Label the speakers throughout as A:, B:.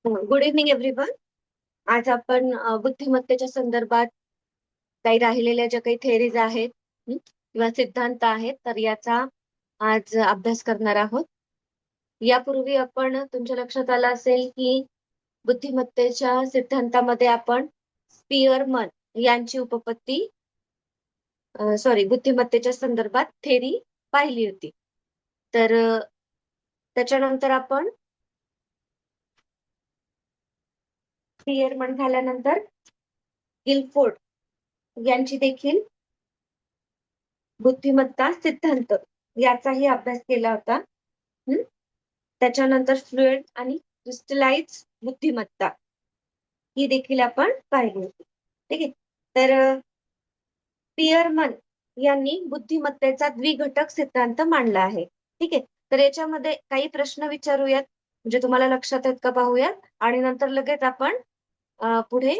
A: Good evening everyone. आज आपण बुद्धिमत्तेच्या संदर्भात काही राहिलेल्या ज्या काही थेरीज आहेत किंवा सिद्धांत आहेत तर याचा आज अभ्यास करणार आहोत. यापूर्वी आपण तुमच्या लक्षात आलं असेल की बुद्धिमत्तेच्या सिद्धांतामध्ये आपण स्पियरमन यांची उपपत्ती बुद्धिमत्तेच्या संदर्भात थेरी पाहिली होती. तर त्याच्यानंतर आपण स्पियरमन झाल्यानंतर गिलफोर्ड यांची देखील बुद्धिमत्ता सिद्धांत याचाही अभ्यास केला होता. त्याच्यानंतर फ्लुइड आणि क्रिस्टलाइज बुद्धिमत्ता ही देखील आपण पाहिली होती. ठीक आहे. तर स्पियरमन यांनी बुद्धिमत्तेचा द्विघटक सिद्धांत मांडला आहे. ठीक आहे. तर याच्यामध्ये काही प्रश्न विचारूयात, म्हणजे तुम्हाला लक्षात आहेत का पाहूयात, आणि नंतर लगेच आपण पुढे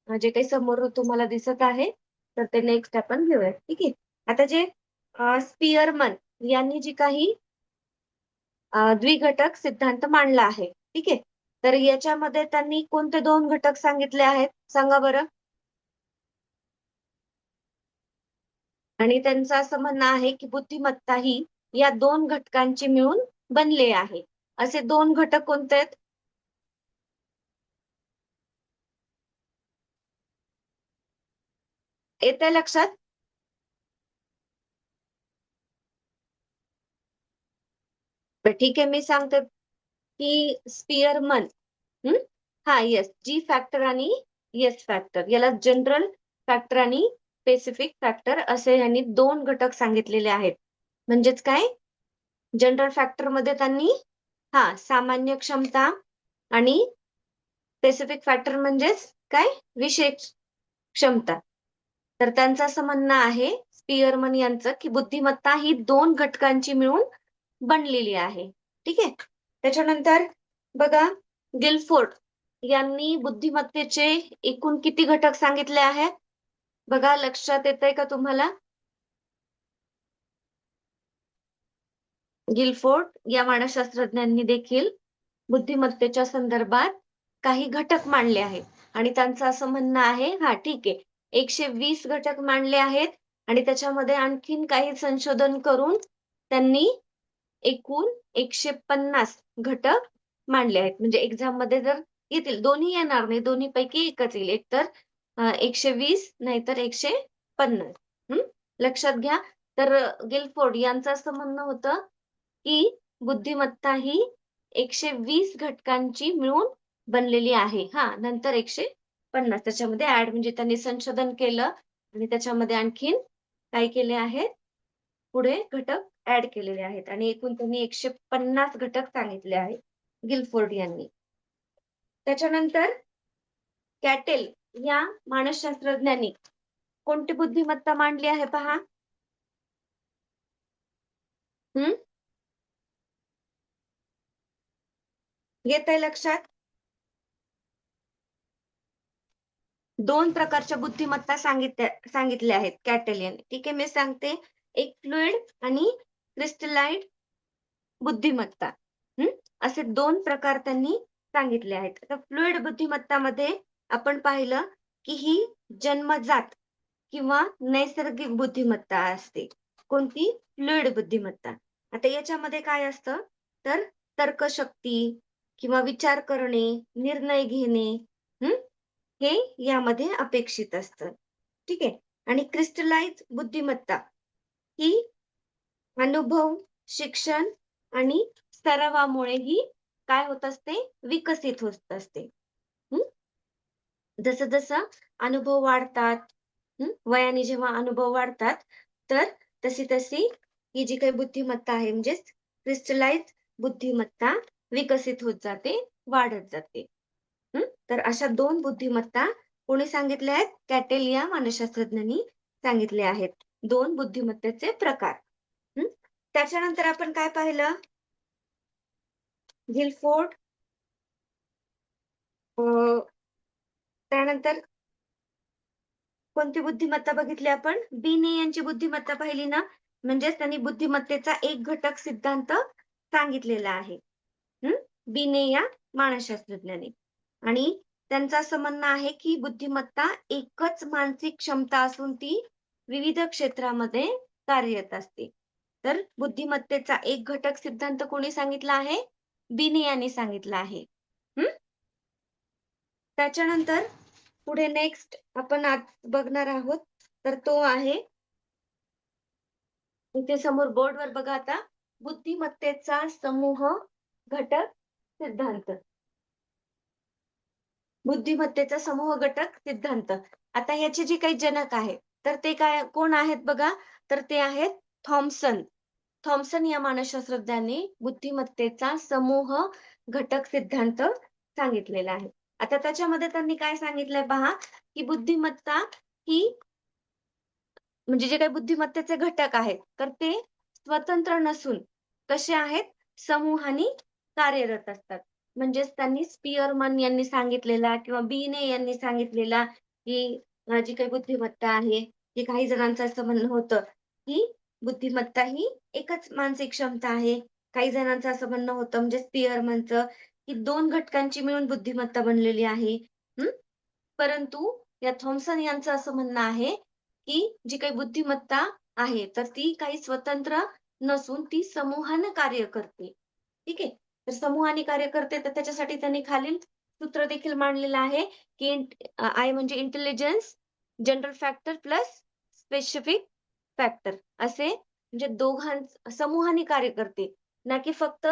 A: जे काही समोर तुम्हाला दिसत आहे तर ते नेक्स्ट आपण घेऊयात. ठीक आहे. आता जे स्पियरमन यांनी जी काही द्विघटक सिद्धांत मांडला आहे, ठीक आहे, तर याच्यामध्ये त्यांनी कोणते दोन घटक सांगितले आहेत सांगा बरं. आणि त्यांचं असं म्हणणं आहे की बुद्धिमत्ता ही या दोन घटकांची मिळून बनले आहे. असे दोन घटक कोणते आहेत? येते लक्षात? ठीक आहे, मी सांगते की स्पियरमन हा येस जी फॅक्टर आणि येस फॅक्टर, याला जनरल फॅक्टर आणि स्पेसिफिक फॅक्टर असे यांनी दोन घटक सांगितलेले आहेत. म्हणजेच काय, जनरल फॅक्टर मध्ये त्यांनी सामान्य क्षमता आणि स्पेसिफिक फॅक्टर म्हणजेच काय, विशेष क्षमता. तर त्यांचं असं म्हणणं आहे स्पियरमन यांचं की बुद्धिमत्ता ही दोन घटकांची मिळून बनलेली आहे. ठीक आहे. त्याच्यानंतर बघा, गिलफोर्ड यांनी बुद्धिमत्तेचे एकूण किती घटक सांगितले आहेत बघा, लक्षात येतंय का तुम्हाला? गिलफोर्ड या मानसशास्त्रज्ञांनी देखील बुद्धिमत्तेच्या संदर्भात काही घटक मांडले आहेत आणि त्यांचं असं म्हणणं आहे ठीक आहे, 120 घटक मांडले आहेत आणि त्याच्यामध्ये आणखीन काही संशोधन करून त्यांनी एकूण 150 घटक मांडले आहेत. म्हणजे एक्झाम मध्ये जर येतील, दोन्ही येणार नाही, दोन्ही पैकी एकच येईल, एक तर 120 नाहीतर 150. लक्षात घ्या. तर गिलफोर्ड यांचं असं म्हणणं होतं की बुद्धिमत्ता ही 120 घटकांची मिळून बनलेली आहे. नंतर 150 त्याच्यामध्ये ऍड, म्हणजे त्यांनी संशोधन केलं आणि त्याच्यामध्ये आणखीन काय केले आहेत, पुढे घटक ऍड केलेले आहेत आणि एकूण त्यांनी 150 घटक सांगितले आहेत गिलफोर्ड यांनी. त्याच्यानंतर कॅटेल या मानसशास्त्रज्ञांनी कोणती बुद्धिमत्ता मांडली आहे पहा. येतंय लक्षात? दोन प्रकारच्या बुद्धिमत्ता सांगितल्या आहेत कॅटेल यांनी. ठीक आहे, मी सांगते. एक फ्लुइड आणि क्रिस्टलाइड बुद्धिमत्ता असे दोन प्रकार त्यांनी सांगितले आहेत. आता फ्लुइड बुद्धिमत्तामध्ये आपण पाहिलं की ही जन्मजात किंवा नैसर्गिक बुद्धिमत्ता असते. कोणती? फ्लुइड बुद्धिमत्ता. आता याच्यामध्ये काय असतं, तर तर्कशक्ती किंवा विचार करणे, निर्णय घेणे हे यामध्ये अपेक्षित असतं. ठीक आहे. आणि क्रिस्टलाइज बुद्धिमत्ता ही अनुभव, शिक्षण आणि सरावामुळे ही काय होत असते, विकसित होत असते. जसं जसं अनुभव वाढतात, वयाने जेव्हा अनुभव वाढतात, तर तशी तशी ही जी काही बुद्धिमत्ता आहे म्हणजेच क्रिस्टलाइज बुद्धिमत्ता विकसित होत जाते, वाढत जाते. तर अशा दोन बुद्धिमत्ता कोणी सांगितल्या आहेत? कॅटेल या मानसशास्त्रज्ञांनी सांगितले आहेत, दोन बुद्धिमत्तेचे प्रकार. त्याच्यानंतर आपण काय पाहिलं, गिलफोर्ड, त्यानंतर कोणती बुद्धिमत्ता बघितली आपण? बिने यांची बुद्धिमत्ता पाहिली ना, म्हणजेच त्यांनी बुद्धिमत्तेचा एक घटक सिद्धांत सांगितलेला आहे. बिने या मानसशास्त्रज्ञांनी. आणि त्यांचं असं म्हणणं आहे, की बुद्धिमत्ता एकच मानसिक क्षमता असून ती विविध क्षेत्रामध्ये कार्यरत असते. तर बुद्धिमत्तेचा एक घटक सिद्धांत कोणी सांगितला आहे? बिने यांनी सांगितला आहे. हं. त्याच्यानंतर पुढे नेक्स्ट आपण आज बघणार आहोत, तर तो आहे इथे समोर बोर्डवर बघा आता, बुद्धिमत्तेचा समूह घटक सिद्धांत. बुद्धिमत्तेचा समूह घटक सिद्धांत. आता ह्याचे जे काही जनक आहेत, तर ते काय कोण आहेत बघा? तर ते आहेत थॉमसन. थॉमसन या मानसशास्त्रज्ञांनी बुद्धिमत्तेचा समूह घटक सिद्धांत सांगितलेला आहे. आता त्याच्यामध्ये त्यांनी काय सांगितलंय पहा, की बुद्धिमत्ता ही म्हणजे जे काही बुद्धिमत्तेचे घटक आहेत, तर ते स्वतंत्र नसून कसे आहेत? समूहाने कार्यरत असतात. म्हणजेच त्यांनी स्पिअरमन यांनी सांगितलेला किंवा बिने यांनी सांगितलेला, की जी काही बुद्धिमत्ता आहे, की काही जणांचं असं म्हणणं होतं, की बुद्धिमत्ता ही एकच मानसिक क्षमता आहे. काही जणांचं असं म्हणणं होतं म्हणजे स्पिअरमनचं, की 2 घटकांची मिळून बुद्धिमत्ता बनलेली आहे. हं. परंतु या थॉमसन यांचं असं म्हणणं आहे, की जी काही बुद्धिमत्ता आहे, तर ती काही स्वतंत्र नसून ती समूहानं कार्य करते. ठीक आहे. तर समूहाने कार्य करते, तर त्याच्यासाठी त्यांनी खालील सूत्र देखील मांडलेलं आहे, की आय म्हणजे intelligence, general factor plus specific factor असे म्हणजे समूहाने कार्य करते. ना की फक्त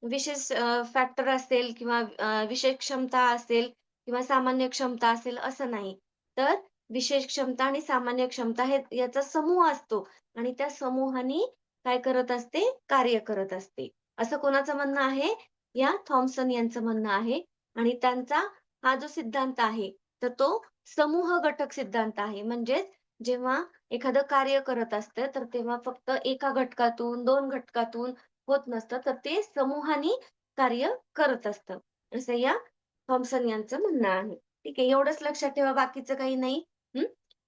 A: विशेष फॅक्टर असेल किंवा विशेष क्षमता असेल किंवा सामान्य क्षमता असेल असं नाही. तर विशेष क्षमता आणि सामान्य क्षमता हे याचा समूह असतो आणि त्या समूहाने काय करत असते? कार्य करत असते. असं कोणाचं म्हणणं आहे? या थॉमसन यांचं म्हणणं आहे आणि त्यांचा हा जो सिद्धांत आहे, तर तो समूह घटक सिद्धांत आहे. म्हणजेच जेव्हा एखादं कार्य करत असतं, तर तेव्हा फक्त एका घटकातून, 2 घटकातून होत नसतं, तर ते समूहाने कार्य करत असतं. असं या थॉमसन यांचं म्हणणं आहे. ठीक आहे. एवढंच लक्षात ठेवा, बाकीचं काही नाही. हं.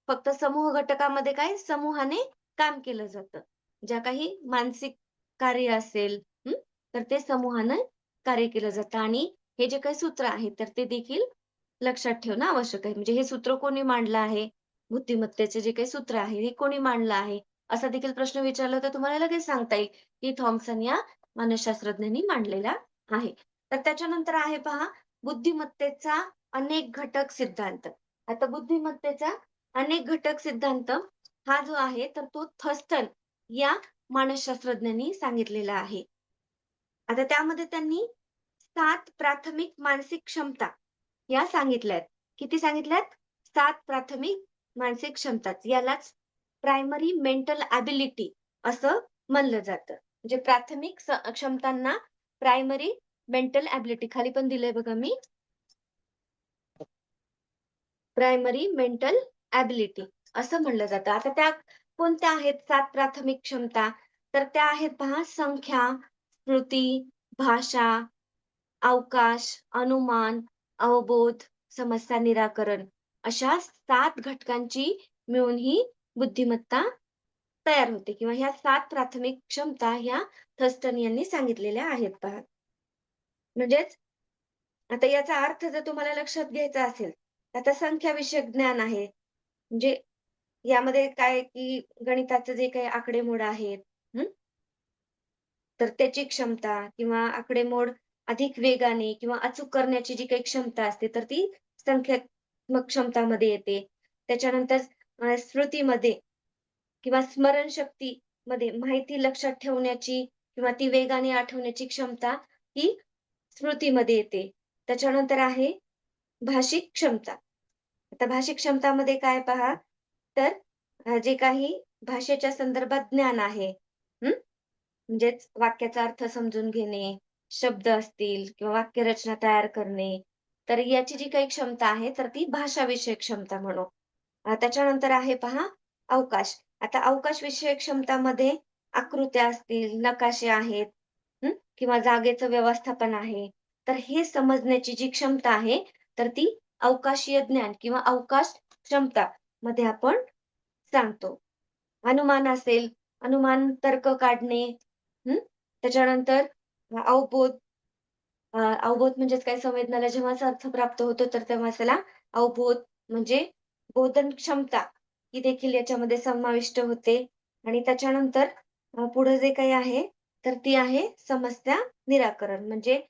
A: फक्त समूह घटकामध्ये काय समूहाने काम केलं जातं. ज्या काही मानसिक कार्य असेल, हं, तर ते समूहानं कार्य केलं जातं आणि हे जे काही सूत्र आहे, तर ते देखील लक्षात ठेवणं आवश्यक आहे. म्हणजे हे सूत्र कोणी मांडलं आहे? बुद्धिमत्तेचे जे काही सूत्र आहे, हे कोणी मांडलं आहे? असा देखील प्रश्न विचारला तर तुम्हाला लगेच सांगता येईल, की थॉमसन या मानसशास्त्रज्ञांनी मांडलेला आहे. तर त्याच्यानंतर आहे पहा, बुद्धिमत्तेचा अनेक घटक सिद्धांत. आता बुद्धिमत्तेचा अनेक घटक सिद्धांत हा जो आहे, तर तो थर्स्टन या मानसशास्त्रज्ञांनी सांगितलेला आहे. आता त्यामध्ये त्यांनी 7 प्राथमिक मानसिक क्षमता या सांगितल्यात. किती सांगितल्यात? 7 प्राथमिक मानसिक क्षमता. यालाच प्रायमरी मेंटल एबिलिटी असं म्हणलं जातं. म्हणजे प्राथमिक क्षमतांना प्रायमरी मेंटल एबिलिटी खाली पण दिलंय बघा मी. प्रायमरी मेंटल एबिलिटी असं म्हणलं जातं. आता त्या कोणत्या आहेत 7 प्राथमिक क्षमता? तर त्या आहेत पहा संख्या, स्मृती, भाषा, अवकाश, अनुमान, अवबोध, समस्या निराकरण अशा 7 घटकांची मिळून ही बुद्धिमत्ता तयार होते किंवा ह्या 7 प्राथमिक क्षमता ह्या थर्स्टन यांनी सांगितलेल्या आहेत पहा. म्हणजेच आता याचा अर्थ जर तुम्हाला लक्षात घ्यायचा असेल, तर आता संख्याविषयक ज्ञान आहे. म्हणजे यामध्ये काय की गणिताचे जे काही आकडेमोड आहेत, हं, तर त्याची क्षमता किंवा आकडेमोड अधिक वेगाने किंवा अचूक करण्याची जी काही क्षमता असते, तर ती संख्यात्मक क्षमतामध्ये येते. त्याच्यानंतर स्मृतीमध्ये किंवा स्मरणशक्तीमध्ये माहिती लक्षात ठेवण्याची किंवा ती वेगाने आठवण्याची क्षमता ही स्मृतीमध्ये येते. त्याच्यानंतर आहे भाषिक क्षमता. आता भाषिक क्षमतामध्ये काय पहा, तर जे काही भाषेच्या संदर्भात ज्ञान आहे, हं, म्हणजेच वाक्याचा अर्थ समजून घेणे, शब्द असतील किंवा वाक्यरचना तयार करणे, तर याची जी काही क्षमता आहे, तर ती भाषाविषयक क्षमता म्हणू. त्याच्यानंतर आहे पहा अवकाश. आता अवकाश विषयक क्षमतामध्ये आकृत्या असतील, नकाशे आहेत, हं, किंवा जागेचं व्यवस्थापन आहे. तर हे समजण्याची जी क्षमता आहे, तर ती अवकाशीय ज्ञान किंवा अवकाश क्षमता मध्ये आपण सांगतो. अनुमान असेल, अनुमान तर्क काढणे, हं, त्याच्यानंतर अवबोध अवबोध म्हणजेच काय, संवेदनाला जेव्हा अर्थ प्राप्त होतो तर तेव्हा त्याला अवबोध म्हणजे बोधन क्षमता ही देखील याच्यामध्ये समाविष्ट होते. आणि त्याच्यानंतर पुढे जे काही आहे तर ती आहे समस्या निराकरण. म्हणजे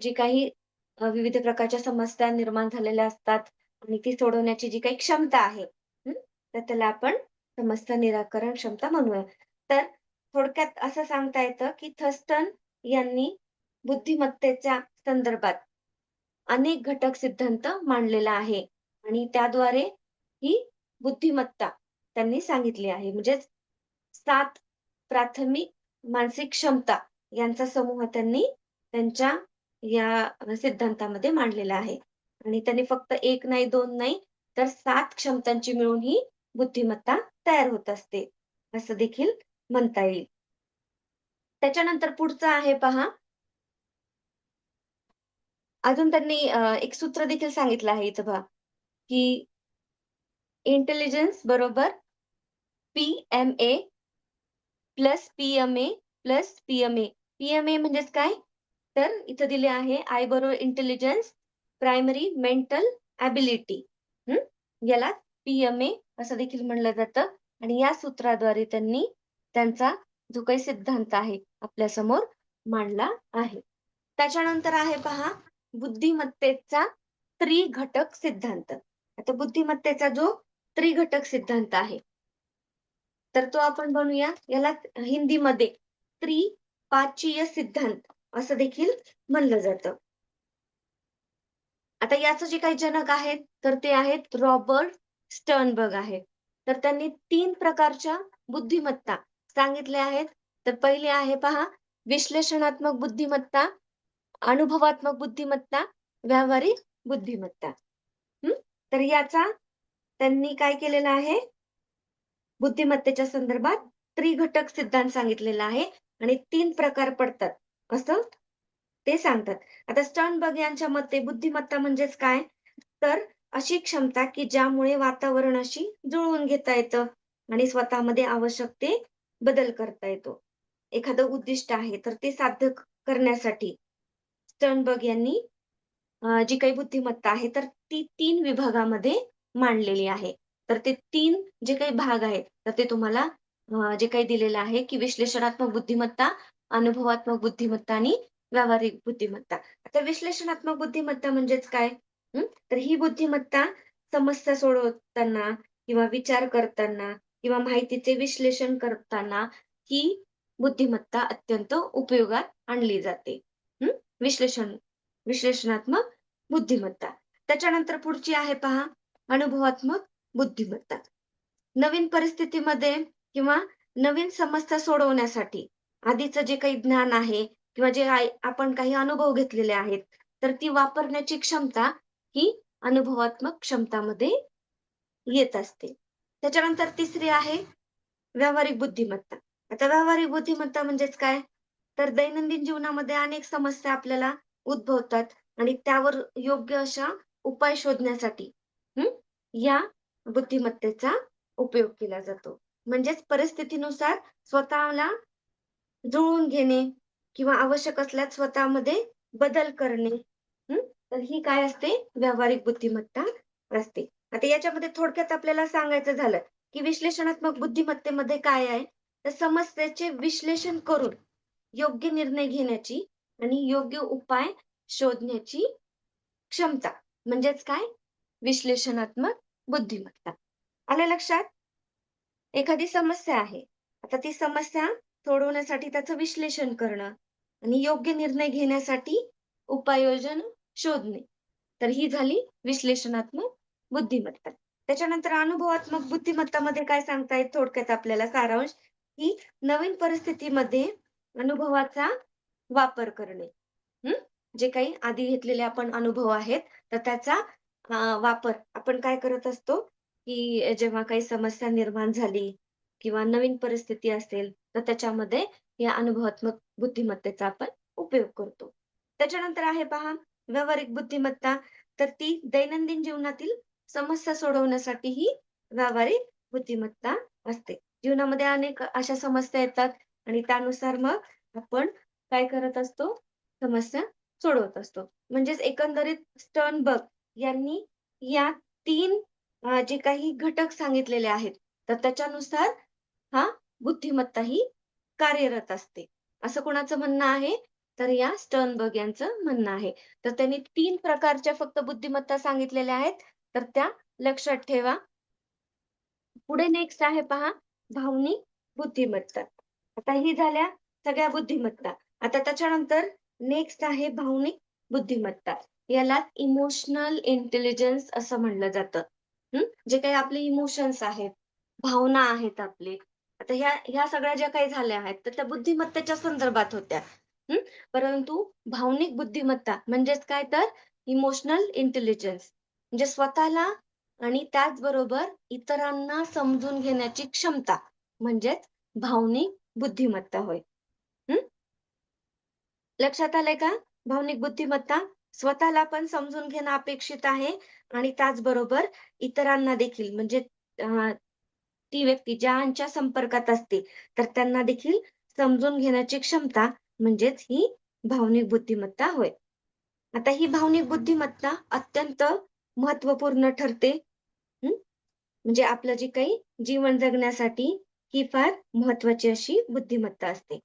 A: जी काही विविध प्रकारच्या समस्या निर्माण झालेल्या असतात आणि ती सोडवण्याची जी काही क्षमता आहे, तर त्याला आपण समस्या निराकरण क्षमता म्हणूया. तर थोडक्यात असं सांगता येतं, की थर्स्टन यांनी बुद्धिमत्तेच्या संदर्भात अनेक घटक सिद्धांत मांडलेला आहे आणि त्याद्वारे ही बुद्धिमत्ता त्यांनी सांगितली आहे. म्हणजेच 7 प्राथमिक मानसिक क्षमता यांचा समूह त्यांनी त्यांच्या या सिद्धांतामध्ये मांडलेला आहे. आणि त्यांनी फक्त 1 नाही, 2 नाही, तर 7 क्षमतांची मिळून ही बुद्धिमत्ता तयार होत असते, असं देखील म्हणता येईल. त्याच्यानंतर पुढचं आहे पहा, अजून त्यांनी एक सूत्र देखील सांगितलं आहे इथं पहा, की इंटेलिजन्स बरोबर पी-एम-ए प्लस पी-एम-ए प्लस पी-एम-ए. पी-एम-ए म्हणजेच काय? तर इथं दिले आहे आय बरोबर इंटेलिजन्स, प्रायमरी मेंटल एबिलिटी. याला पी-एम-ए असं देखील म्हणलं जातं आणि या सूत्राद्वारे त्यांनी त्यांचा जो काही सिद्धांत आहे आपल्यासमोर मांडला आहे. त्याच्यानंतर आहे पहा बुद्धिमत्तेचा त्रिघटक सिद्धांत. आता बुद्धिमत्तेचा जो त्रिघटक सिद्धांत आहे, तर तो आपण बनवूया. याला हिंदीमध्ये त्रिपाचीय सिद्धांत असं देखील म्हणलं जातं. आता याचं जे काही जनक आहेत, तर ते आहेत रॉबर्ट स्टर्नबर्ग आहेत. तर त्यांनी 3 प्रकारच्या बुद्धिमत्ता सांगितल्या आहेत. तर पहिली आहे पहा विश्लेषणात्मक बुद्धिमत्ता, अनुभवात्मक बुद्धिमत्ता, व्यावहारिक बुद्धिमत्ता. हं. तर याचा त्यांनी काय केलेलं आहे, बुद्धिमत्तेच्या संदर्भात त्रिघटक सिद्धांत सांगितलेला आहे आणि 3 प्रकार पडतात, असं ते सांगतात. आता स्टर्नबर्ग यांच्या मते बुद्धिमत्ता म्हणजेच काय? तर अशी क्षमता, की ज्यामुळे वातावरणाशी जुळवून घेता येतं आणि स्वतःमध्ये आवश्यक ते बदल करता येतो. एखादं उद्दिष्ट आहे, तर ते साध्य करण्यासाठी स्टर्नबर्ग यांनी जी काही बुद्धिमत्ता आहे, तर ती 3 विभागामध्ये मांडलेली आहे. तर ते 3 जे काही भाग आहेत, तर ते तुम्हाला जे काही दिलेलं आहे, की विश्लेषणात्मक बुद्धिमत्ता, अनुभवात्मक बुद्धिमत्ता आणि व्यावहारिक बुद्धिमत्ता. आता विश्लेषणात्मक बुद्धिमत्ता म्हणजेच काय? तर ही बुद्धिमत्ता समस्या सोडवताना किंवा विचार करताना किंवा माहितीचे विश्लेषण करताना ही बुद्धिमत्ता अत्यंत उपयोगात आणली जाते. हं. विश्लेषणात्मक बुद्धिमत्ता. त्याच्यानंतर पुढची आहे पहा अनुभवात्मक बुद्धिमत्ता. नवीन परिस्थितीमध्ये किंवा नवीन समस्या सोडवण्यासाठी आधीचं जे काही ज्ञान आहे किंवा जे आपण काही अनुभव घेतलेले आहेत, तर ती वापरण्याची क्षमता ही अनुभवात्मक क्षमतामध्ये येत असते. त्याच्यानंतर तिसरी आहे व्यावहारिक बुद्धिमत्ता. आता व्यावहारिक बुद्धिमत्ता म्हणजेच काय? तर दैनंदिन जीवनामध्ये अनेक समस्या आपल्याला उद्भवतात आणि त्यावर योग्य अशा उपाय शोधण्यासाठी हं, या बुद्धिमत्तेचा उपयोग केला जातो. म्हणजेच परिस्थितीनुसार स्वतःला जुळवून घेणे किंवा आवश्यक असल्यास स्वतःमध्ये बदल करणे. तर ही काय असते? व्यावहारिक बुद्धिमत्ता असते. आता याच्यामध्ये थोडक्यात आपल्याला सांगायचं झालं, की विश्लेषणात्मक बुद्धिमत्तेमध्ये काय आहे? तर समस्येचे विश्लेषण करून योग्य निर्णय घेण्याची आणि योग्य उपाय शोधण्याची क्षमता म्हणजेच काय? विश्लेषणात्मक बुद्धिमत्ता. आलं लक्षात? एखादी समस्या आहे. आता ती समस्या सोडवण्यासाठी त्याचं विश्लेषण करणं आणि योग्य निर्णय घेण्यासाठी उपाययोजना शोधणे. तर ही झाली विश्लेषणात्मक बुद्धिमत्ता. त्याच्यानंतर अनुभवात्मक बुद्धिमत्तामध्ये काय सांगता येईल थोडक्यात आपल्याला सारांश, की नवीन परिस्थितीमध्ये अनुभवाचा वापर करणे. हं. जे काही आधी घेतलेले आपण अनुभव आहेत, तर त्याचा वापर आपण काय करत असतो, की जेव्हा काही समस्या निर्माण झाली किंवा नवीन परिस्थिती असेल, तर त्याच्यामध्ये या अनुभवात्मक बुद्धिमत्तेचा आपण उपयोग करतो. त्याच्यानंतर आहे पहा व्यावहारिक बुद्धिमत्ता, तर ती दैनंदिन जीवनातील समस्या सोडवण्यासाठी ही व्यावहारिक बुद्धिमत्ता असते. जीवनामध्ये अनेक अशा समस्या येतात आणि त्यानुसार मग आपण काय करत असतो, समस्या सोडवत असतो. म्हणजेच एकंदरीत स्टर्नबर्ग यांनी या 3 जे काही घटक सांगितलेले आहेत, तर त्याच्यानुसार हा बुद्धिमत्ता ही कार्यरत असते. असं कोणाचं म्हणणं आहे? तर या स्टर्नबर्ग यांचं म्हणणं आहे. तर त्यांनी 3 प्रकारच्या फक्त बुद्धिमत्ता सांगितलेल्या आहेत. तर त्या लक्षात ठेवा. पुढे नेक्स्ट आहे पहा, भावनिक बुद्धिमत्ता. आता ही झाल्या सगळ्या बुद्धिमत्ता. आता त्याच्यानंतर नेक्स्ट आहे भावनिक बुद्धिमत्ता. याला इमोशनल इंटेलिजन्स असं म्हणलं जातं. जे काही आपले इमोशन्स आहेत, भावना आहेत आपले. आता ह्या सगळ्या ज्या काही झाल्या आहेत, तर त्या बुद्धिमत्तेच्या संदर्भात होत्या. हं. परंतु भावनिक बुद्धिमत्ता म्हणजेच काय तर इमोशनल इंटेलिजन्स म्हणजे स्वतःला आणि त्याचबरोबर इतरांना समजून घेण्याची क्षमता म्हणजेच भावनिक बुद्धिमत्ता होय. हं. लक्षात आलंय का? भावनिक बुद्धिमत्ता स्वतःला पण समजून घेणं अपेक्षित आहे आणि त्याचबरोबर इतरांना देखील म्हणजे ती व्यक्ती ज्यांच्या संपर्कात असते, तर त्यांना देखील समजून घेण्याची क्षमता म्हणजेच ही भावनिक बुद्धिमत्ता होय. आता ही भावनिक बुद्धिमत्ता अत्यंत महत्त्वपूर्ण ठरते. हं. म्हणजे आपलं जे काही जीवन जगण्यासाठी ही फार महत्त्वाची अशी बुद्धिमत्ता असते.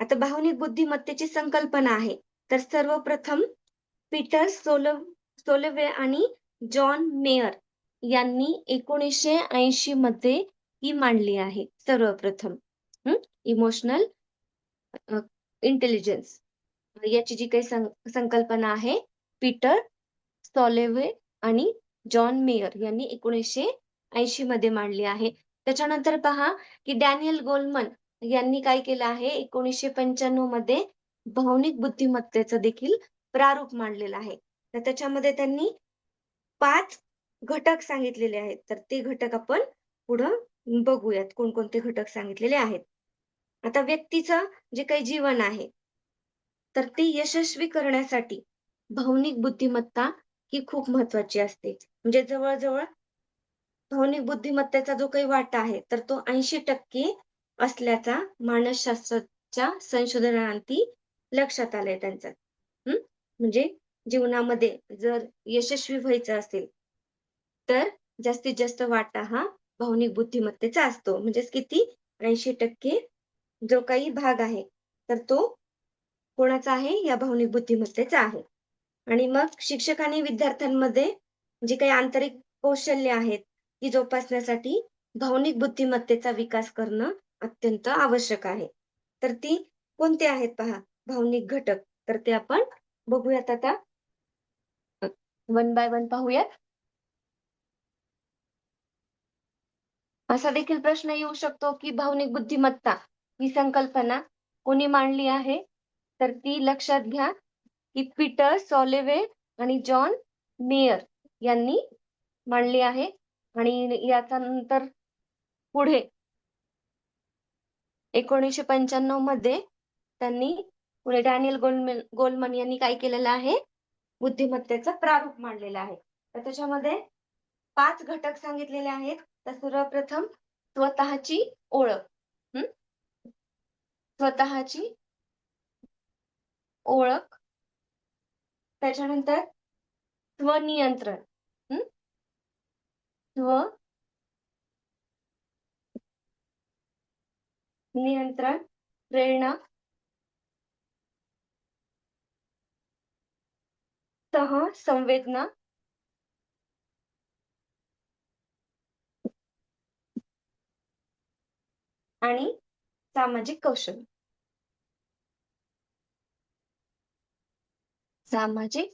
A: आता भावनिक बुद्धिमत्तेची संकल्पना आहे. तर सर्वप्रथम पीटर सोलोवे आणि जॉन मेयर यांनी 1980 मध्ये ही मांडली आहे सर्वप्रथम. इमोशनल इंटेलिजन्स याची जी काही संकल्पना आहे पीटर सॉलोवे आणि जॉन मेयर यांनी 1980 मध्ये मांडली आहे. त्याच्यानंतर पहा की डॅनियल गोलमन यांनी काय केलं आहे 1995 मध्ये भावनिक बुद्धिमत्तेचं देखील प्रारूप मांडलेलं आहे. तर त्याच्यामध्ये त्यांनी 5 घटक सांगितलेले आहेत. तर ते घटक आपण पुढं बघूयात कोणकोणते घटक सांगितलेले आहेत. आता व्यक्तीचं जे काही जीवन आहे, तर ते यशस्वी करण्यासाठी भावनिक बुद्धिमत्ता ही खूप महत्त्वाची असते. म्हणजे जवळ-जवळ भावनिक बुद्धिमत्तेचा जो काही वाटा आहे, तर तो 80% असल्याचा मानसशास्त्राच्या संशोधनांती लक्षात आलंय त्यांचं. म्हणजे जीवनामध्ये जर यशस्वी व्हायचं असेल, तर जास्तीत जास्त वाटा हा भावनिक बुद्धिमत्तेचा असतो. म्हणजेच किती 80% जो काही भाग आहे, तर तो कोणाचा आहे? या भावनिक बुद्धिमत्तेचा आहे. आणि मग शिक्षकांनी विद्यार्थ्यांमध्ये जी काही आंतरिक कौशल्य आहेत, ती जोपासण्यासाठी भावनिक बुद्धिमत्तेचा विकास करणं अत्यंत आवश्यक आहे. तर ती कोणती आहेत पहा भावनिक घटक? तर ते आपण बघूयात आता. वन बाय वन पाहूयात. असा देखील प्रश्न येऊ शकतो, की भावनिक बुद्धिमत्ता ही संकल्पना कोणी मांडली आहे? तर ती लक्षात घ्या, की पीटर सॉलोवे आणि जॉन मेयर यांनी मांडली आहे आणि याचा नंतर पुढे 1995 मध्ये त्यांनी पुढे डॅनियल गोलमन यांनी काय केलेलं आहे? बुद्धिमत्तेचं प्रारूप मांडलेलं आहे. तर त्याच्यामध्ये 5 घटक सांगितलेले आहेत. तर सर्वप्रथम स्वतःची ओळख. हं. स्वतःची ओळख. त्याच्यानंतर स्वनियंत्रण. हं. स्वनियंत्रण, प्रेरणा, संवेदना आणि सामाजिक कौशल्य. सामाजिक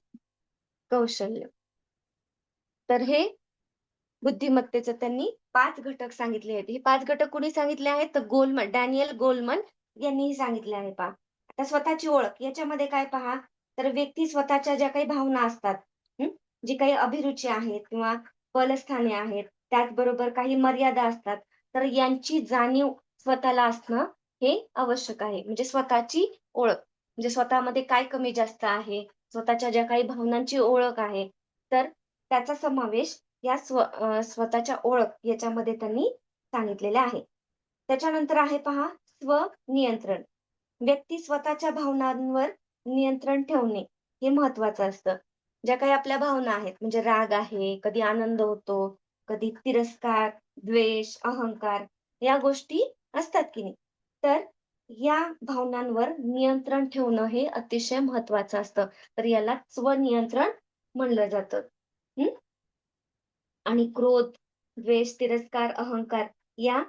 A: कौशल्य. तर हे बुद्धिमत्तेचं त्यांनी 5 घटक सांगितले आहेत. हे 5 घटक कोणी सांगितले आहेत? तर डॅनियल गोलमन यांनी सांगितले आहे पहा. आता स्वतःची ओळख याच्यामध्ये काय पहा, तर व्यक्ती स्वतःच्या ज्या काही भावना असतात, जी काही अभिरुची आहेत किंवा बलस्थाने आहेत, त्याचबरोबर काही मर्यादा असतात, तर यांची जाणीव स्वतःला असणं हे आवश्यक आहे. म्हणजे स्वतःची ओळख. म्हणजे स्वतःमध्ये काय कमी जास्त आहे, स्वतःच्या ज्या काही भावनांची ओळख आहे, तर त्याचा समावेश या स्वतःच्या ओळख याच्यामध्ये त्यांनी सांगितलेले आहे. त्याच्यानंतर आहे पहा स्वनियंत्रण. व्यक्ती स्वतःच्या भावनांवर नियंत्रण ठेवणे हे महत्वाचं असतं. ज्या काही आपल्या भावना आहेत म्हणजे राग आहे, कधी आनंद होतो, कधी तिरस्कार, द्वेष, अहंकार या गोष्टी असतात की नाही. तर या भावनांवर नियंत्रण ठेवणं हे अतिशय महत्वाचं असतं. तर याला स्वनियंत्रण म्हणलं जातं. हं. आणि क्रोध, द्वेष, तिरस्कार, अहंकार या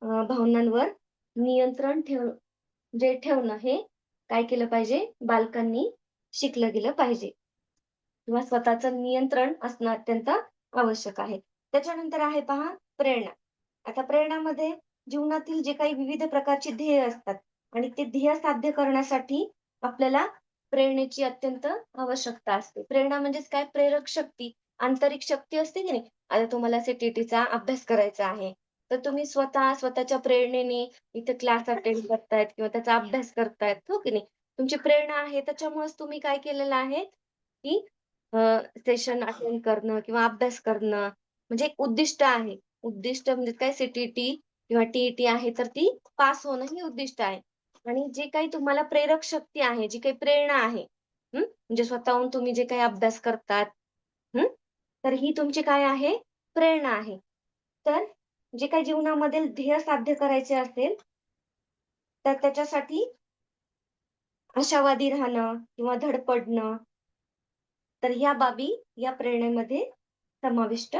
A: भावनांवर नियंत्रण ठेवणं हे काय केलं पाहिजे? बालकांनी शिकलं गेलं पाहिजे किंवा स्वतःचं नियंत्रण असणं अत्यंत आवश्यक आहे. त्याच्यानंतर आहे पहा प्रेरणा. आता प्रेरणामध्ये जीवनातील जे काही विविध प्रकारची ध्येय असतात आणि ते ध्येय साध्य करण्यासाठी आपल्याला प्रेरणेची अत्यंत आवश्यकता असते. प्रेरणा म्हणजेच काय? प्रेरक शक्ती, आंतरिक शक्ती असते की नाही? आता तुम्हाला सी-टी-टीचा अभ्यास करायचा आहे, तर तुम्ही स्वतःच्या प्रेरणेने इथे क्लास अटेंड करतायत किंवा त्याचा अभ्यास करतायत, हो की नाही? तुमची प्रेरणा आहे त्याच्यामुळेच तुम्ही काय केलेलं आहे, की सेशन अटेंड करणं किंवा अभ्यास करणं म्हणजे एक उद्दिष्ट आहे. उद्दिष्ट म्हणजे काय सी-टी-टी किंवा टी-ई-टी आहे तर ती पास होणं ही उद्दिष्ट आहे. आणि जे काही तुम्हाला प्रेरक शक्ती आहे, जी काही प्रेरणा आहे, म्हणजे स्वतःहून तुम्ही जे काही अभ्यास करतात, हं, तर ही तुमची काय आहे? प्रेरणा आहे. तर जे काही जीवनामधील ध्येय साध्य करायचे असेल, तर त्याच्यासाठी आशावादी राहणं किंवा धडपडणं, तर ह्या बाबी या प्रेरणेमध्ये समाविष्ट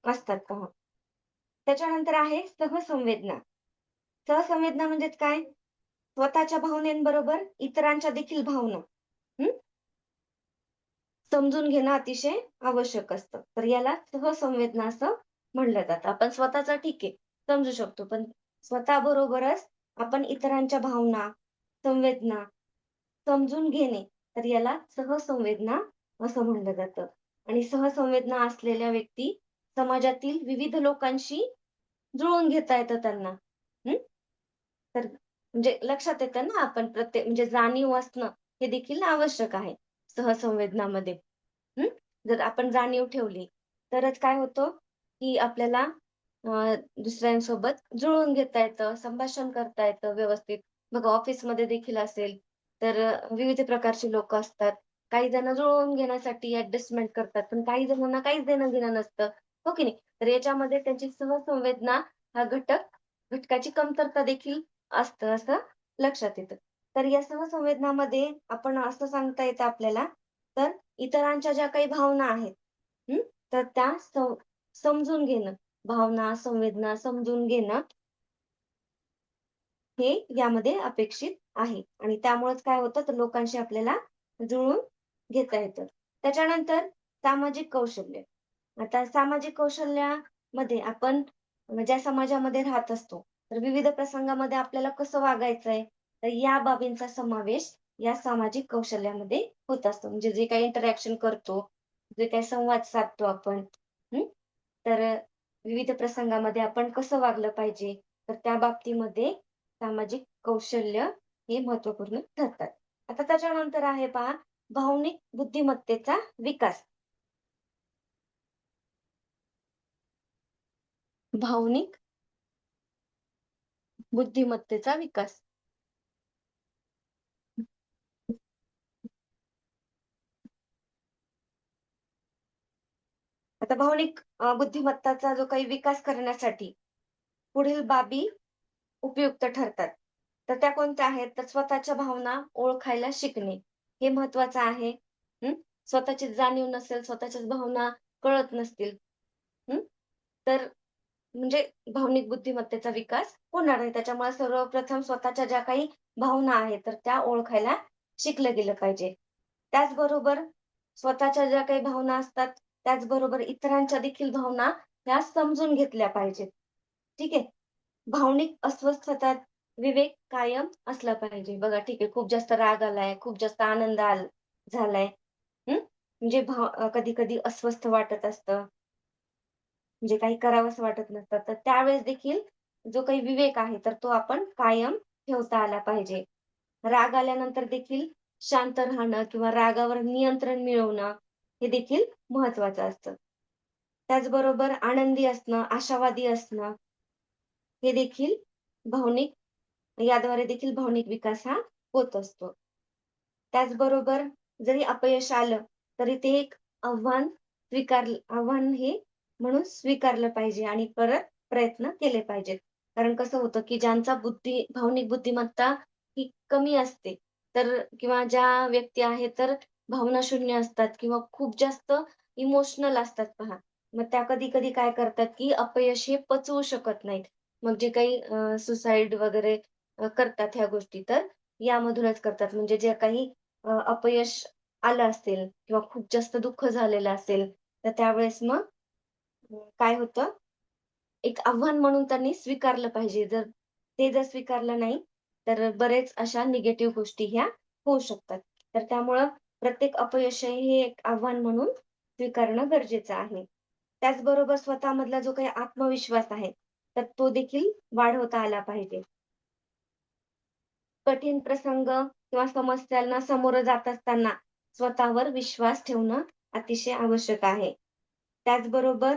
A: असतात पहा. त्याच्यानंतर आहे सहसंवेदना. सहसंवेदना म्हणजेच काय? स्वतःच्या भावनेंबरोबर इतरांच्या देखील भावना हं, समजून घेणं अतिशय आवश्यक असतं. तर याला सहसंवेदना असं म्हणलं जातं. आपण स्वतःचं ठीक आहे, समजू शकतो. पण स्वतःबरोबरच आपण इतरांच्या भावना, संवेदना समजून घेणे, तर याला सहसंवेदना असं म्हणलं जातं. आणि सहसंवेदना असलेल्या व्यक्ती समाजातील विविध लोकांशी जुळवून घेता येतं त्यांना. हं. तर म्हणजे लक्षात येतं ना आपण प्रत्येक म्हणजे जाणीव असणं हे देखील आवश्यक आहे सहसंवेदनामध्ये. हं. जर आपण जाणीव ठेवली, तरच काय होतं, की आपल्याला दुसऱ्यांसोबत जुळवून घेता येतं, संभाषण करता येतं व्यवस्थित. मग ऑफिसमध्ये देखील असेल, तर विविध प्रकारची लोकं असतात. काही जण जुळवून घेण्यासाठी ॲडजस्टमेंट करतात, पण काही जणांना काहीच देणं-घेणं नसतं. हो की नाही? तर याच्यामध्ये त्यांची सहसंवेदना हा घटकाची कमतरता देखील असतं, असं लक्षात येतं. तर या सहसंवेदनामध्ये आपण असं सांगता येतं आपल्याला, तर इतरांच्या ज्या काही भावना आहेत, हं, तर त्या समजून घेणं. भावना, संवेदना समजून घेणं हे यामध्ये अपेक्षित आहे आणि त्यामुळेच काय होतं, तर लोकांशी आपल्याला जुळवून घेता येतं. त्याच्यानंतर सामाजिक कौशल्य. आता सामाजिक कौशल्यामध्ये आपण ज्या समाजामध्ये राहत असतो, तर विविध प्रसंगामध्ये आपल्याला कसं वागायचंय, तर या बाबींचा समावेश या सामाजिक कौशल्यामध्ये होत असतो. म्हणजे जे काही इंटरॅक्शन करतो, जे काही संवाद साधतो आपण, हं, तर विविध प्रसंगामध्ये आपण कसं वागलं पाहिजे, तर त्या बाबतीमध्ये सामाजिक कौशल्य हे महत्त्वपूर्ण ठरतात. आता त्याच्यानंतर आहे पहा, भावनिक बुद्धिमत्तेचा विकास. भावनिक बुद्धिमत्तेचा विकास. आता भावनिक बुद्धिमत्ताचा जो काही विकास करण्यासाठी पुढील बाबी उपयुक्त ठरतात. तर त्या कोणत्या आहेत? तर स्वतःच्या भावना ओळखायला शिकणे, हे महत्त्वाचं आहे. हं. स्वतःची जाणीव नसेल, स्वतःच्याच भावना कळत नसतील, हं, तर म्हणजे भावनिक बुद्धिमत्तेचा विकास होणार नाही. त्याच्यामुळे सर्वप्रथम स्वतःच्या ज्या काही भावना आहेत, तर त्या ओळखायला शिकलं गेलं पाहिजे. त्याचबरोबर स्वतःच्या ज्या काही भावना असतात, त्याचबरोबर इतरांच्या देखील भावना ह्या समजून घेतल्या पाहिजेत. ठीक आहे. भावनिक अस्वस्थतात विवेक कायम असला पाहिजे. बघा ठीक आहे, खूप जास्त राग आलाय, खूप जास्त आनंद झालाय. हं. म्हणजे कधी-कधी अस्वस्थ वाटत असतं. म्हणजे काही करावंसं वाटत नसतं. तर त्यावेळेस देखील जो काही विवेक आहे, तर तो आपण कायम ठेवता आला पाहिजे. राग आल्यानंतर देखील शांत राहणं किंवा रागावर नियंत्रण मिळवणं, हे देखील महत्त्वाचं असतं. त्याचबरोबर आनंदी असणं, आशावादी असणं, हे देखील भावनिक याद्वारे देखील भावनिक विकास हा होत असतो. त्याचबरोबर जरी अपयश आलं, तरी ते एक आव्हान हे म्हणून स्वीकारलं पाहिजे आणि परत प्रयत्न केले पाहिजेत. कारण कसं होतं, की ज्यांचा भावनिक बुद्धिमत्ता ही कमी असते, तर किंवा ज्या व्यक्ती आहेत, तर भावनाशून्य असतात किंवा खूप जास्त इमोशनल असतात पहा. मग त्या कधी-कधी काय करतात, की अपयश हे पचवू शकत नाहीत. मग जे काही सुसाईड वगैरे करतात ह्या गोष्टी, तर यामधूनच करतात. म्हणजे जे काही अपयश आलं असेल किंवा खूप जास्त दुःख झालेलं असेल, तर त्यावेळेस मग काय होतं, एक आव्हान म्हणून त्यांनी स्वीकारलं पाहिजे. जर स्वीकारलं नाही, तर बरेच अशा निगेटिव्ह गोष्टी ह्या होऊ शकतात. तर त्यामुळं प्रत्येक अपयश हे एक आव्हान म्हणून स्वीकारणं गरजेचं आहे. त्याचबरोबर स्वतःमधला जो काही आत्मविश्वास आहे, तर तो देखील वाढवता आला पाहिजे. कठीण प्रसंग किंवा समस्यांना सामोरं जात असताना स्वतःवर विश्वास ठेवणं अतिशय आवश्यक आहे. त्याचबरोबर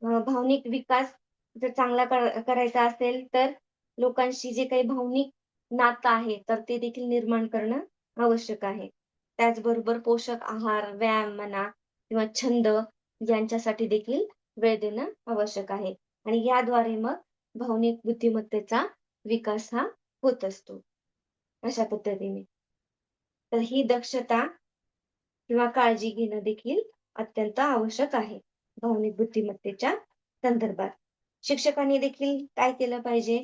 A: भावनिक विकास जर चांगला करायचा असेल, तर लोकांशी जे काही भावनिक नातं आहे, तर ते देखील निर्माण करणं आवश्यक आहे. त्याचबरोबर पोषक आहार, व्यायाम म्हणा किंवा छंद यांच्यासाठी देखील वेळ देणं आवश्यक आहे आणि याद्वारे मग भावनिक बुद्धिमत्तेचा विकास हा होत असतो. अशा पद्धतीने. तर ही दक्षता किंवा काळजी घेणं देखील अत्यंत आवश्यक आहे, भावनिक बुद्धिमत्तेच्या संदर्भात. शिक्षकांनी देखील काय केलं पाहिजे,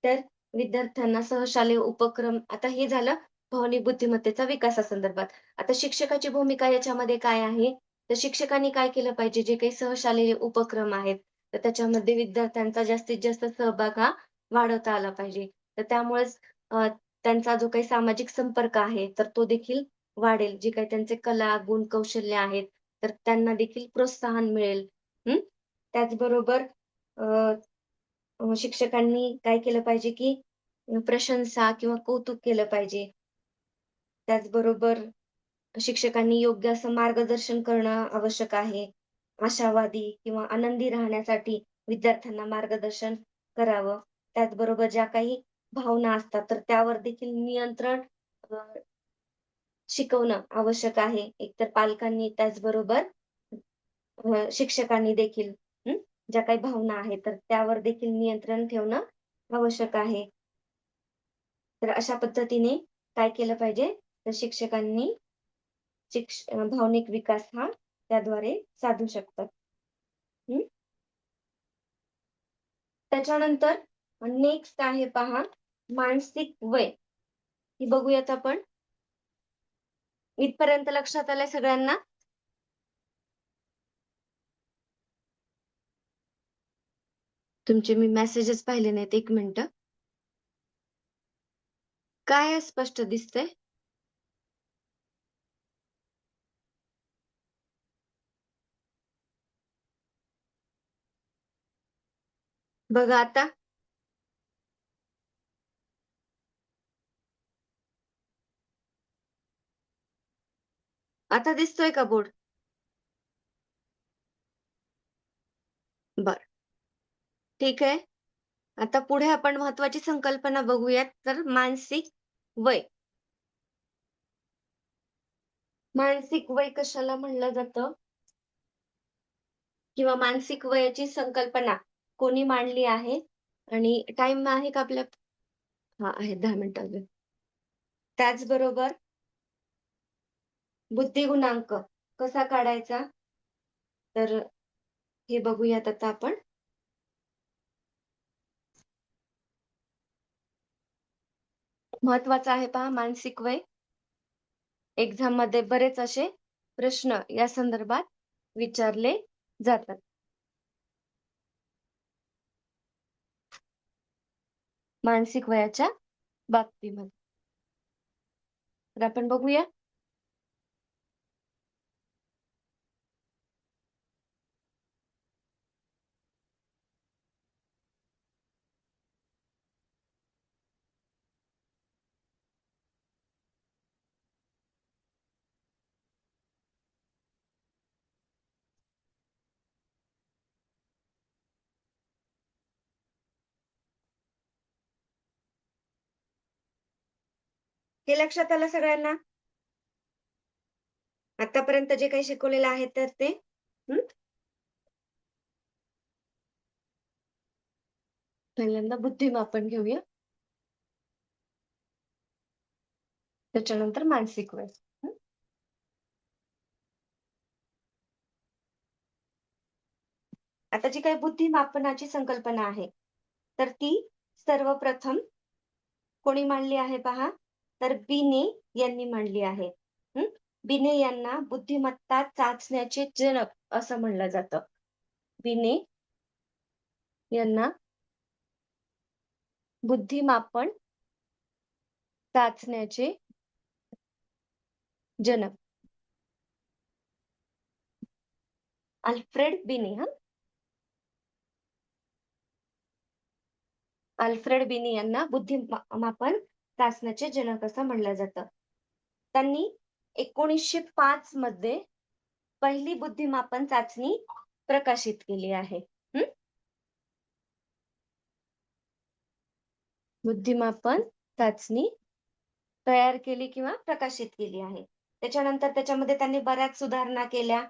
A: तर विद्यार्थ्यांना सहशालेय उपक्रम आता हे झालं भावनिक बुद्धिमत्तेचा विकासासंदर्भात. आता शिक्षकाची भूमिका याच्यामध्ये काय आहे, तर शिक्षकांनी काय केलं पाहिजे, जे काही सहशालेय उपक्रम आहेत, तर त्याच्यामध्ये विद्यार्थ्यांचा जास्तीत जास्त सहभाग हा वाढवता आला पाहिजे. तर त्यामुळेच त्यांचा जो काही सामाजिक संपर्क आहे, तर तो देखील वाढेल. जे काही त्यांचे कला, गुण, कौशल्य आहेत, तर त्यांना देखील प्रोत्साहन मिळेल. हं. त्याचबरोबर अ, शिक्षकांनी काय केलं पाहिजे, की प्रशंसा किंवा कौतुक केलं पाहिजे. त्याचबरोबर शिक्षकांनी योग्य असं मार्गदर्शन करणं आवश्यक आहे. आशावादी किंवा आनंदी राहण्यासाठी विद्यार्थ्यांना मार्गदर्शन करावं. त्याचबरोबर ज्या काही भावना असतात, तर त्यावर देखील नियंत्रण अ, शिकवणं आवश्यक आहे. एकतर पालकांनी त्याचबरोबर शिक्षकांनी देखील ज्या काही भावना आहेत, तर त्यावर देखील नियंत्रण ठेवणं आवश्यक आहे. तर अशा पद्धतीने काय केलं पाहिजे, तर शिक्षकांनी भावनिक विकास हा त्याद्वारे साधू शकतात. हं. त्याच्यानंतर नेक्स्ट आहे पहा, मानसिक वय. ही बघूयात आपण. इथपर्यंत लक्षात आलंय सगळ्यांना? तुमचे मी मेसेजेस पाहिले नाहीत. 1 मिनिटं. काय स्पष्ट दिसतंय? बघा आता. आता दिसतोय का बोर्ड? बरं. ठीक आहे. आता पुढे आपण महत्त्वाची संकल्पना बघूयात, तर मानसिक वय. मानसिक वय कशाला म्हणलं जातं? किंवा मानसिक वयाची संकल्पना कोणी मांडली आहे? आणि टाईम आहे का आपल्या? हां, आहेत 10 मिनिटं अजून. त्याचबरोबर बुद्धिगुणांक कसा काढायचा? तर हे बघूयात आता आपण. महत्त्वाचं आहे पहा मानसिक वय. एक्झाममध्ये बरेच असे प्रश्न या संदर्भात विचारले जातात. मानसिक वयाच्या बाबतीमध्ये. तर आपण बघूया. हे लक्षात आलं सगळ्यांना? आतापर्यंत जे काही शिकवलेलं आहे तर ते पहिल्यांदा बुद्धिमापन घेऊया. त्याच्यानंतर मानसिक वय. आता जी काही बुद्धिमापनाची संकल्पना आहे, तर ती सर्वप्रथम कोणी मांडली आहे पहा, तर बिने यांनी मांडली आहे. बिने यांना बुद्धिमत्ता चाचण्याचे जनक असं म्हणलं जातं. बिने यांना बुद्धिमापन चाचण्याचे जनक अल्फ्रेड बिने अल्फ्रेड बिने यांना बुद्धिमापन चाचण्याचे जनक असं म्हणलं जातं. त्यांनी 1905 मध्ये पहिली बुद्धिमापन चाचणी प्रकाशित केली आहे. बुद्धिमापन चाचणी तयार केली किंवा प्रकाशित केली आहे. त्याच्यानंतर त्याच्यामध्ये त्यांनी बऱ्याच सुधारणा केल्या.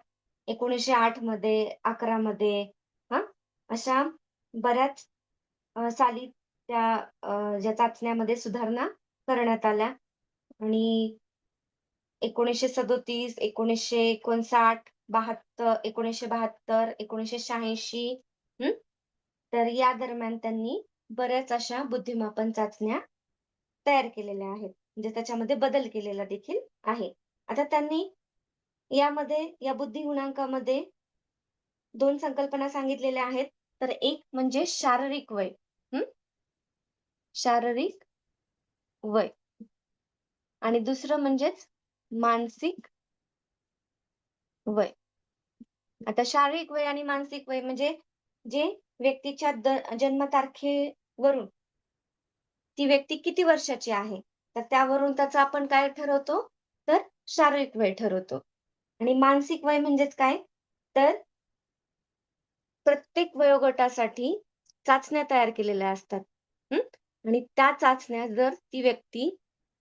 A: 1908 मध्ये, 11 मध्ये अशा बऱ्याच साली त्या ज्या चाचण्यामध्ये सुधारणा करण्यात आल्या आणि 1937, 1959, 1972, 1986 तर या दरम्यान त्यांनी बऱ्याच अशा बुद्धिमापन चाचण्या तयार केलेल्या आहेत. म्हणजे त्याच्यामध्ये बदल केलेला देखील आहे. आता त्यांनी यामध्ये या बुद्धिगुणांकामध्ये 2 संकल्पना सांगितलेल्या आहेत. तर एक म्हणजे शारीरिक वय. शारीरिक वय आणि दुसरं म्हणजेच मानसिक वय. आता शारीरिक वय आणि मानसिक वय म्हणजे जे व्यक्तीच्या जन्मतारखेवरून ती व्यक्ती किती वर्षाची आहे, तर त्यावरून त्याचं आपण काय ठरवतो, तर शारीरिक वय ठरवतो. आणि मानसिक वय म्हणजेच काय, तर प्रत्येक वयोगटासाठी चाचण्या तयार केलेल्या असतात. आणि त्या चाचण्या जर ती व्यक्ती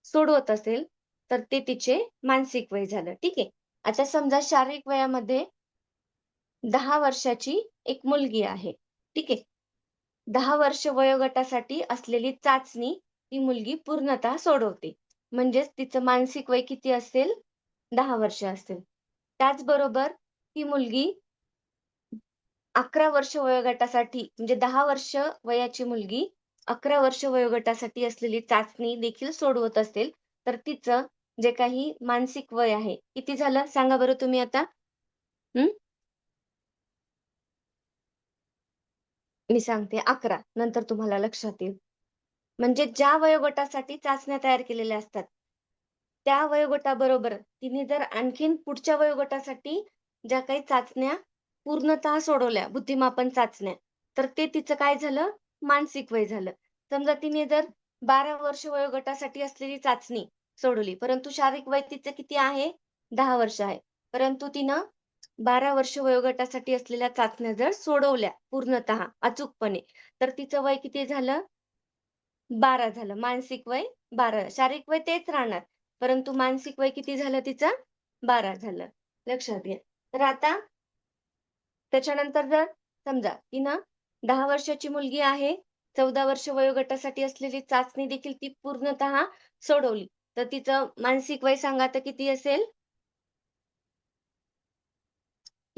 A: सोडवत असेल, तर ते तिचे मानसिक वय झालं. ठीक आहे. आता समजा शारीरिक वयामध्ये 10 वर्षाची एक मुलगी आहे. ठीक आहे. 10 वर्ष वयोगटासाठी असलेली चाचणी ती मुलगी पूर्णतः सोडवते. म्हणजेच तिचं मानसिक वय किती असेल? 10 वर्ष असेल. त्याचबरोबर ती मुलगी 11 वर्ष वयोगटासाठी म्हणजे 10 वर्ष वयाची मुलगी 11 वर्ष वयोगटासाठी असलेली चाचणी देखील सोडवत असेल, तर तिचं जे काही मानसिक वय आहे, किती झालं सांगा बरं तुम्ही आता? मी सांगते 11 नंतर तुम्हाला लक्षात येईल. म्हणजे ज्या वयोगटासाठी चाचण्या तयार केलेल्या असतात, त्या वयोगटाबरोबर तिने जर आणखीन पुढच्या वयोगटासाठी ज्या काही चाचण्या पूर्णतः सोडवल्या, बुद्धिमापन चाचण्या, तर ते तिचं काय झालं? मानसिक वय झालं. समजा तिने जर 12 वर्ष वयोगटासाठी असलेली चाचणी सोडवली, परंतु शारीरिक वय तिचं किती आहे? 10 वर्ष आहे. परंतु तिनं 12 वर्ष वयोगटासाठी असलेल्या चाचण्या जर सोडवल्या पूर्णतः अचूकपणे, तर तिचं वय किती झालं? 12 झालं. मानसिक वय 12. शारीरिक वय तेच राहणार. परंतु मानसिक वय किती झालं तिचं? 12 झालं. लक्षात घ्या. तर आता त्याच्यानंतर जर समजा तिनं 10 वर्षाची मुलगी आहे, 14 वर्ष वयोगटासाठी असलेली चाचणी देखील ती पूर्णतः सोडवली. तर तिचं मानसिक वय सांगा आता किती असेल?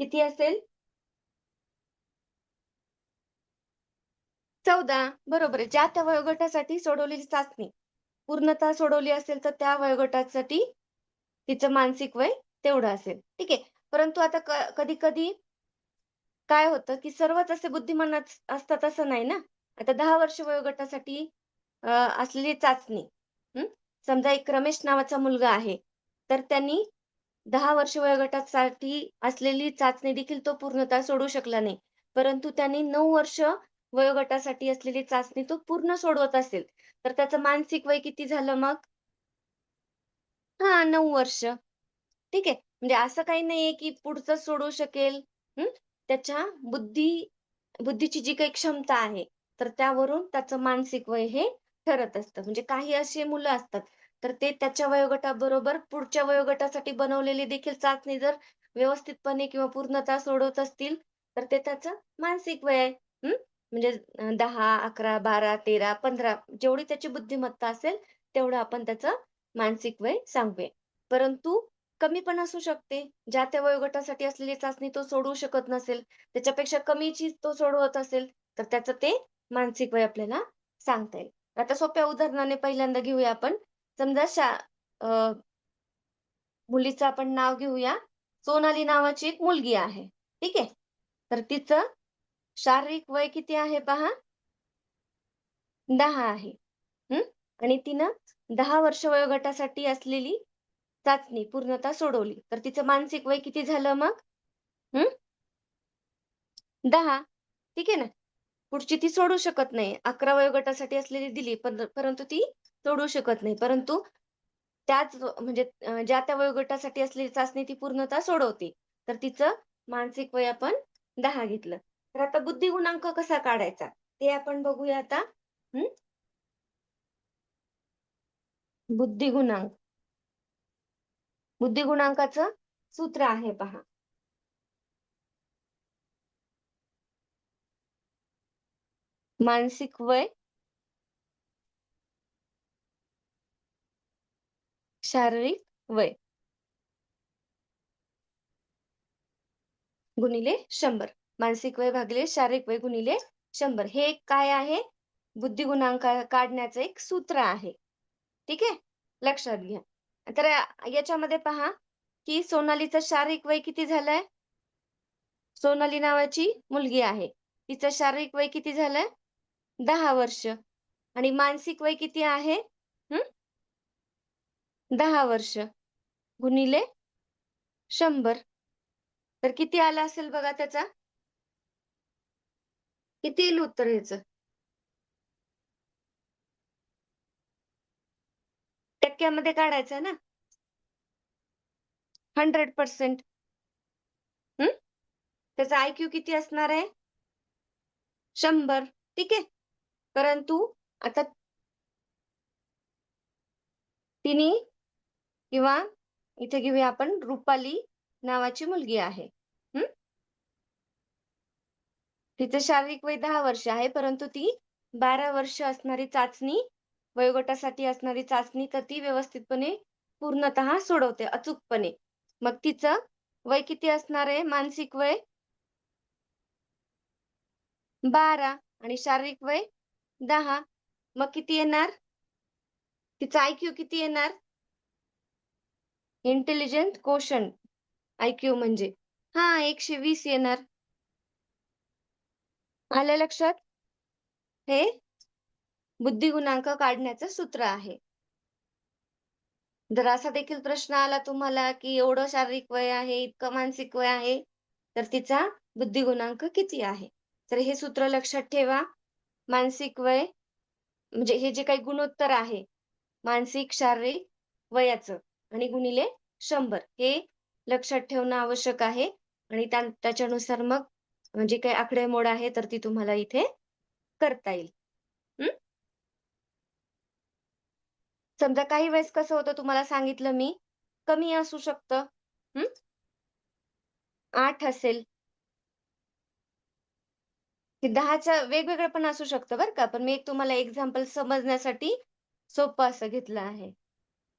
A: किती असेल? 14 बरोबर आहे. ज्या त्या वयोगटासाठी सोडवलेली चाचणी पूर्णतः सोडवली असेल, तर त्या वयोगटासाठी तिचं मानसिक वय तेवढं असेल. ठीक आहे. परंतु आता कधी-कधी काय होतं, की सर्वच असे बुद्धिमान असतात असं नाही ना. आता 10 वर्ष वयोगटासाठी असलेली चाचणी. हं. समजा एक रमेश नावाचा मुलगा आहे. तर त्यांनी 10 वर्ष वयोगटासाठी असलेली चाचणी देखील तो पूर्णतः सोडवू शकला नाही. परंतु त्यांनी 9 वर्ष वयोगटासाठी असलेली चाचणी तो पूर्ण सोडवत असेल, तर त्याचं मानसिक वय किती झालं मग? 9 वर्ष. ठीक आहे. म्हणजे असं काही नाहीये, की पुढचं सोडवू शकेल. हं. त्याच्या बुद्धीची जी काही क्षमता आहे, तर त्यावरून त्याचं मानसिक वय हे ठरत असतं. म्हणजे काही अशी मुलं असतात, तर ते त्याच्या वयोगटाबरोबर पुढच्या वयोगटासाठी बनवलेली देखील चाचणी जर व्यवस्थितपणे किंवा पूर्णतः सोडवत असतील, तर ते त्याचं मानसिक वय आहे. म्हणजे 10, 11, 12, 13, 15 जेवढी त्याची बुद्धिमत्ता असेल, तेवढं आपण त्याचं मानसिक वय सांगूया. परंतु कमी पण असू शकते. ज्या त्या वयोगटासाठी असलेली चाचणी तो सोडवू शकत नसेल, त्याच्यापेक्षा कमीची तो सोडवत असेल, तर त्याचं ते मानसिक वय आपल्याला सांगता येईल. आता सोप्या उदाहरणाने पहिल्यांदा घेऊया आपण. समजा अ, मुलीचं आपण नाव घेऊया. सोनाली नावाची एक मुलगी आहे. ठीक आहे. तर तिचं शारीरिक वय किती आहे पहा? 10 आहे. हं. आणि तिनं 10 वर्ष वयोगटासाठी असलेली चाचणी पूर्णतः सोडवली. तर तिचं मानसिक वय किती झालं मग? 10. ठीक आहे ना. पुढची ती सोडू शकत नाही. 11 वयोगटासाठी असलेली दिली, पण परंतु ती सोडू शकत नाही. परंतु त्याच म्हणजे ज्या त्या वयोगटासाठी असलेली चाचणी ती पूर्णतः सोडवते. तर तिचं मानसिक वय आपण 10 घेतलं. तर आता बुद्धिगुणांक कसा काढायचा? ते आपण बघूया आता. हं. बुद्धिगुणांक. बुद्धिगुणांकाचं सूत्र आहे पहा. मानसिक वय, शारीरिक वय गुणिले 100. मानसिक वय भागिले शारीरिक वय गुणिले 100. हे एक काय आहे? बुद्धिगुणांक काढण्याचं एक सूत्र आहे. ठीक आहे? लक्षात घ्या. तर याच्यामध्ये पहा, की सोनालीचं शारीरिक वय किती झालंय? सोनाली नावाची मुलगी आहे. तिचं शारीरिक वय किती झालंय? 10 वर्ष आणि मानसिक वय किती आहे? 10 वर्ष गुणिले 100. तर किती आला असेल बघा त्याचा? किती येईल उत्तर ह्याचं? टक्क्यामध्ये काढायचं ना? 100%. हं. त्याचा आयक्यू किती असणार आहे? 100. ठीक आहे. परंतु आता तिने किंवा इथे घेऊया आपण रुपाली नावाची मुलगी आहे. हं. तिचं शारीरिक वय 10 वर्ष आहे, परंतु ती 12 वर्ष असणारी चाचणी, वयोगटासाठी असणारी चाचणी तर ती व्यवस्थितपणे पूर्णतः सोडवते अचूकपणे. मग तिचं वय किती असणार आहे? मानसिक वय 12 आणि शारीरिक वय 10. मग किती येणार? तिचं आयक्यू किती येणार? इंटेलिजन्स कोशंट आयक्यू म्हणजे. हां, 120 येणार. आलं लक्षात? हे बुद्धिगुणांक काढण्याचं सूत्र आहे. जर असा देखील प्रश्न आला तुम्हाला, की एवढं शारीरिक वय आहे, इतकं मानसिक वय आहे, तर तिचा बुद्धिगुणांक किती आहे? तर हे सूत्र लक्षात ठेवा. मानसिक वय म्हणजे हे जे काही गुणोत्तर आहे, मानसिक, शारीरिक वयाचं आणि गुणिले 100 हे लक्षात ठेवणं आवश्यक आहे आणि त्याच्यानुसार मग जे काही आकडेमोड आहे, तर ती तुम्हाला इथे करता येईल. हं. समजा काही वेळेस कसं होतं तुम्हाला सांगितलं मी, कमी असू शकतं. 8 असेल, की 10च्या वेगवेगळं पण असू शकतं बरं का. पण मी एक तुम्हाला एक्झाम्पल समजण्यासाठी सोपं असं घेतलं आहे.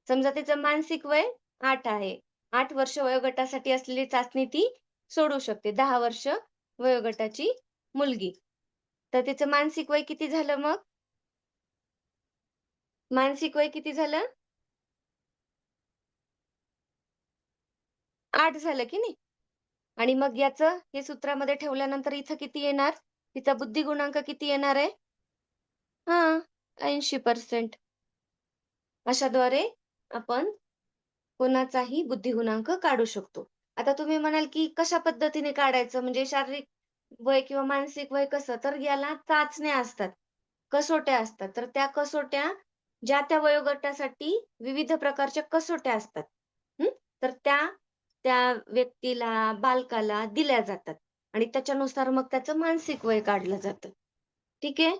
A: समजा तिचं मानसिक वय 8 आहे. 8 वर्ष वयोगटासाठी असलेली चाचणी ती सोडू शकते. 10 वर्ष वयोगटाची मुलगी. तर तिचं मानसिक वय किती झालं मग? मानसिक वय किती झालं? 8 झालं की नाही? आणि मग याचं हे सूत्रामध्ये ठेवल्यानंतर इथं किती येणार? तिचा बुद्धिगुणांक किती येणार आहे? हां, 80%. अशाद्वारे आपण कोणाचाही बुद्धिगुणांक काढू शकतो. आता तुम्ही म्हणाल, की कशा पद्धतीने काढायचं? म्हणजे शारीरिक वय किंवा मानसिक वय कसं? तर याला चाचण्या असतात, कसोट्या असतात. तर त्या कसोट्या ज्या त्या वयोगटासाठी विविध प्रकारच्या कसोट्या असतात. हं. तर त्या त्या व्यक्तीला, बालकाला दिल्या जातात आणि त्याच्यानुसार मग त्याचं मानसिक वय काढलं जातं. ठीक आहे?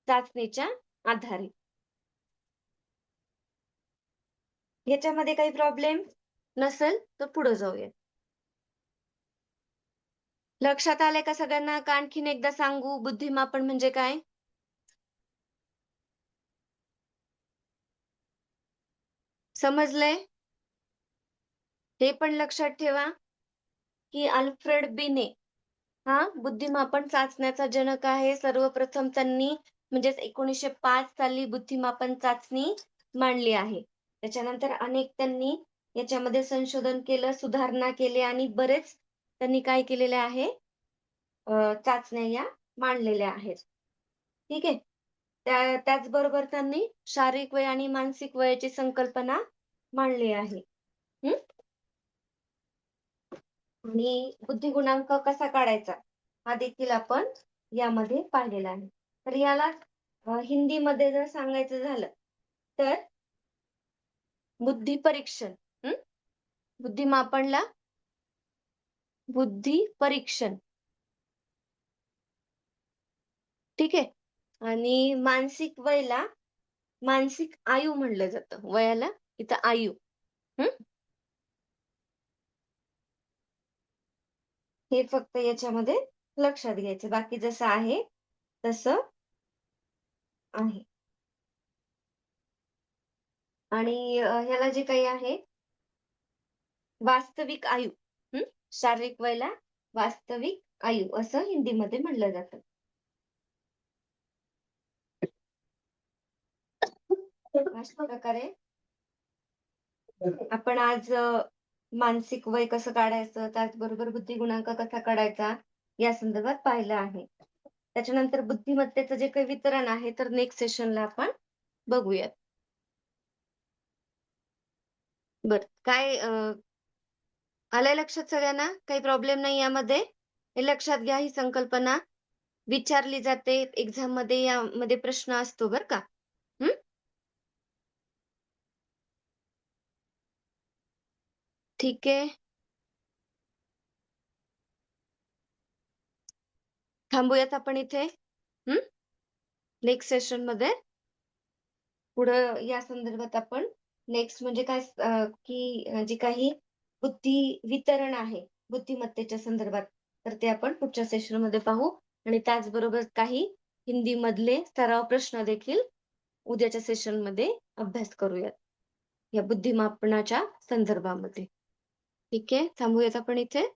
A: चाचणीच्या आधारे. याच्यामध्ये काही प्रॉब्लेम नसेल तर पुढे जाऊया. लक्षात आलंय का सगळ्यांना? का आणखीन एकदा सांगू बुद्धिमापन म्हणजे काय? समजलंय? हे पण लक्षात ठेवा की अल्फ्रेड बिने हा बुद्धिमापन चाचण्याचा जनक आहे. सर्वप्रथम त्यांनी म्हणजेच 1905 साली बुद्धिमापन चाचणी मांडली आहे. त्याच्यानंतर अनेक त्यांनी याच्यामध्ये संशोधन केलं, सुधारणा केली आणि बरेच त्यांनी काय केलेले आहे चाचण्या या मांडलेल्या आहेत. ठीक आहे. त्याचबरोबर त्यांनी शारीरिक वय आणि मानसिक वयाची संकल्पना मांडली आहे. हं? आणि बुद्धिगुणांक कसा काढायचा हा देखील आपण यामध्ये पाहिलेला आहे. तर याला हिंदीमध्ये जर सांगायचं झालं तर बुद्धी परीक्षण. बुद्धिमापनला बुद्धी परीक्षण. ठीक आहे. आणि मानसिक वयला मानसिक आयु म्हणलं जातं. वयाला इथं आयु. हं? हे फक्त याच्यामध्ये लक्षात घ्यायचं. बाकी जसं आहे तसं आहे. आणि ह्याला जे काही आहे वास्तविक आयु. शारीरिक वयाला वास्तविक आयु असं हिंदीमध्ये म्हणलं जातं. अशा प्रकारे आपण आज मानसिक वय कसं काढायचं, त्याचबरोबर बुद्धिगुणांक कसा काढायचा या संदर्भात पाहिलं आहे. त्याच्यानंतर बुद्धिमत्तेचं जे काही वितरण आहे तर नेक्स्ट सेशनला आपण बघूयात. बरं. काय आलंय लक्षात सगळ्यांना? काही प्रॉब्लेम नाही यामध्ये? हे लक्षात घ्या, ही संकल्पना विचारली जाते एक्झाममध्ये, यामध्ये प्रश्न असतो बरं का. हं? ठीक आहे. थांबूयात आपण इथे. नेक्स्ट सेशनमध्ये पुढं या संदर्भात आपण नेक्स्ट म्हणजे काय की जे काही बुद्धी वितरण आहे बुद्धिमत्तेच्या संदर्भात, तर ते आपण पुढच्या सेशनमध्ये पाहू आणि त्याचबरोबर काही हिंदीमधले सराव प्रश्न देखील उद्याच्या सेशनमध्ये अभ्यास करूयात या बुद्धिमापनाच्या संदर्भामध्ये. ठीक आहे. थांबूयात आपण इथे.